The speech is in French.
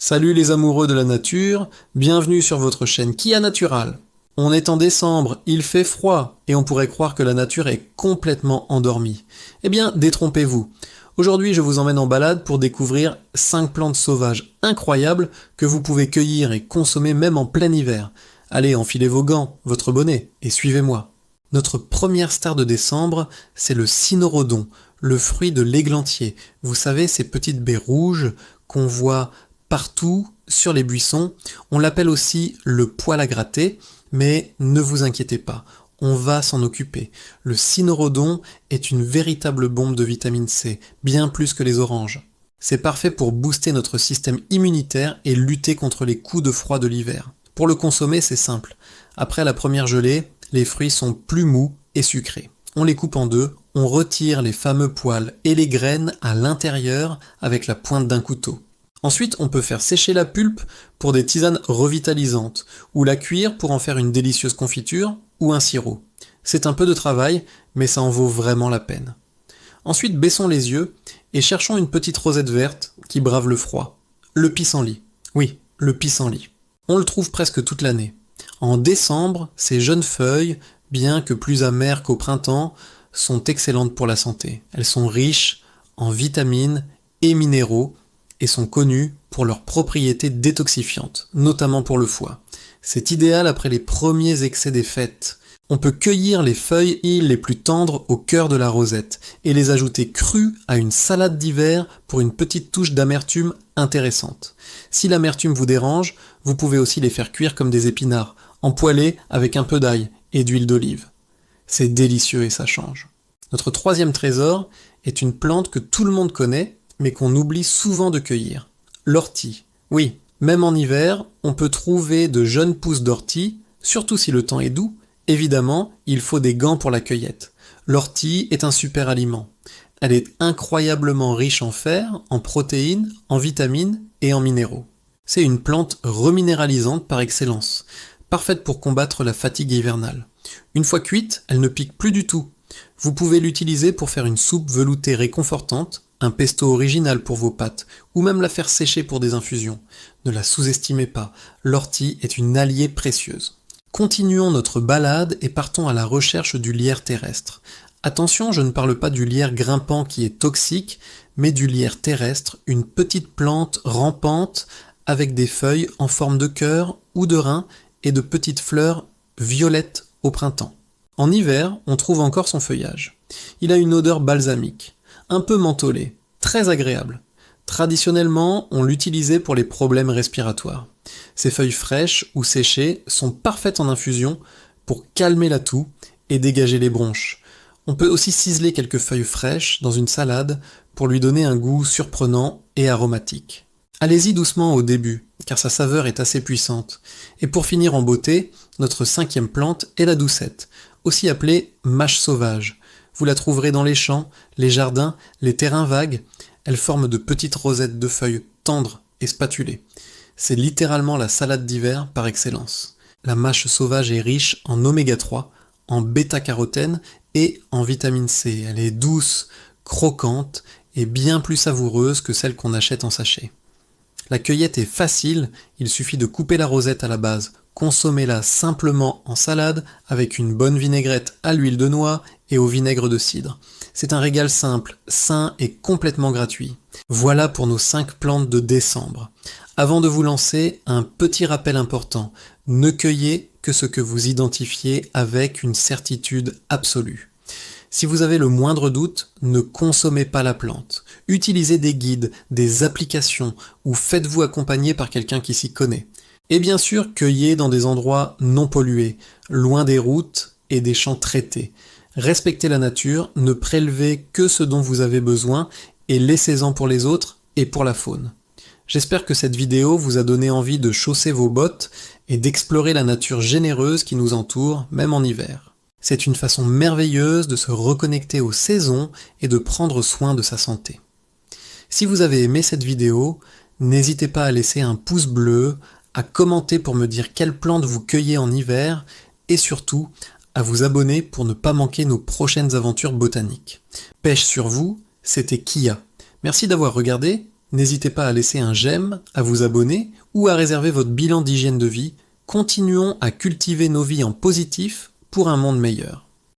Salut les amoureux de la nature, bienvenue sur votre chaîne Kia Natural. On est en décembre, il fait froid, et on pourrait croire que la nature est complètement endormie. Eh bien, détrompez-vous. Aujourd'hui, je vous emmène en balade pour découvrir 5 plantes sauvages incroyables que vous pouvez cueillir et consommer même en plein hiver. Allez, enfilez vos gants, votre bonnet, et suivez-moi. Notre première star de décembre, c'est le cynorrhodon, le fruit de l'églantier. Vous savez, ces petites baies rouges qu'on voit partout sur les buissons. On l'appelle aussi le poil à gratter, mais ne vous inquiétez pas, on va s'en occuper. Le cynorrhodon est une véritable bombe de vitamine C, bien plus que les oranges. C'est parfait pour booster notre système immunitaire et lutter contre les coups de froid de l'hiver. Pour le consommer, c'est simple. Après la première gelée, les fruits sont plus mous et sucrés. On les coupe en deux, on retire les fameux poils et les graines à l'intérieur avec la pointe d'un couteau. Ensuite, on peut faire sécher la pulpe pour des tisanes revitalisantes, ou la cuire pour en faire une délicieuse confiture ou un sirop. C'est un peu de travail, mais ça en vaut vraiment la peine. Ensuite, baissons les yeux et cherchons une petite rosette verte qui brave le froid. Le pissenlit. Oui, le pissenlit. On le trouve presque toute l'année. En décembre, ces jeunes feuilles, bien que plus amères qu'au printemps, sont excellentes pour la santé. Elles sont riches en vitamines et minéraux, et sont connus pour leurs propriétés détoxifiantes, notamment pour le foie. C'est idéal après les premiers excès des fêtes. On peut cueillir les feuilles les plus tendres au cœur de la rosette et les ajouter crues à une salade d'hiver pour une petite touche d'amertume intéressante. Si l'amertume vous dérange, vous pouvez aussi les faire cuire comme des épinards, empoilés avec un peu d'ail et d'huile d'olive. C'est délicieux et ça change. Notre troisième trésor est une plante que tout le monde connaît, mais qu'on oublie souvent de cueillir. L'ortie. Oui, même en hiver, on peut trouver de jeunes pousses d'ortie, surtout si le temps est doux. Évidemment, il faut des gants pour la cueillette. L'ortie est un super aliment. Elle est incroyablement riche en fer, en protéines, en vitamines et en minéraux. C'est une plante reminéralisante par excellence, parfaite pour combattre la fatigue hivernale. Une fois cuite, elle ne pique plus du tout. Vous pouvez l'utiliser pour faire une soupe veloutée réconfortante, un pesto original pour vos pâtes, ou même la faire sécher pour des infusions. Ne la sous-estimez pas, l'ortie est une alliée précieuse. Continuons notre balade et partons à la recherche du lierre terrestre. Attention, je ne parle pas du lierre grimpant qui est toxique, mais du lierre terrestre, une petite plante rampante avec des feuilles en forme de cœur ou de rein et de petites fleurs violettes au printemps. En hiver, on trouve encore son feuillage. Il a une odeur balsamique, un peu mentholé, très agréable. Traditionnellement, on l'utilisait pour les problèmes respiratoires. Ces feuilles fraîches ou séchées sont parfaites en infusion pour calmer la toux et dégager les bronches. On peut aussi ciseler quelques feuilles fraîches dans une salade pour lui donner un goût surprenant et aromatique. Allez-y doucement au début, car sa saveur est assez puissante. Et pour finir en beauté, notre cinquième plante est la doucette, aussi appelée mâche sauvage. Vous la trouverez dans les champs, les jardins, les terrains vagues. Elle forme de petites rosettes de feuilles tendres et spatulées. C'est littéralement la salade d'hiver par excellence. La mâche sauvage est riche en oméga 3, en bêta-carotène et en vitamine C. Elle est douce, croquante et bien plus savoureuse que celle qu'on achète en sachet. La cueillette est facile, il suffit de couper la rosette à la base. Consommez-la simplement en salade avec une bonne vinaigrette à l'huile de noix et au vinaigre de cidre. C'est un régal simple, sain et complètement gratuit. Voilà pour nos 5 plantes de décembre. Avant de vous lancer, un petit rappel important. Ne cueillez que ce que vous identifiez avec une certitude absolue. Si vous avez le moindre doute, ne consommez pas la plante. Utilisez des guides, des applications ou faites-vous accompagner par quelqu'un qui s'y connaît. Et bien sûr, cueillez dans des endroits non pollués, loin des routes et des champs traités. Respectez la nature, ne prélevez que ce dont vous avez besoin et laissez-en pour les autres et pour la faune. J'espère que cette vidéo vous a donné envie de chausser vos bottes et d'explorer la nature généreuse qui nous entoure, même en hiver. C'est une façon merveilleuse de se reconnecter aux saisons et de prendre soin de sa santé. Si vous avez aimé cette vidéo, n'hésitez pas à laisser un pouce bleu, à commenter pour me dire quelles plantes vous cueillez en hiver et surtout à vous abonner pour ne pas manquer nos prochaines aventures botaniques. Pêche sur vous, c'était Kia. Merci d'avoir regardé N'hésitez pas à laisser un j'aime, à vous abonner ou à réserver votre bilan d'hygiène de vie. Continuons à cultiver nos vies en positif pour un monde meilleur.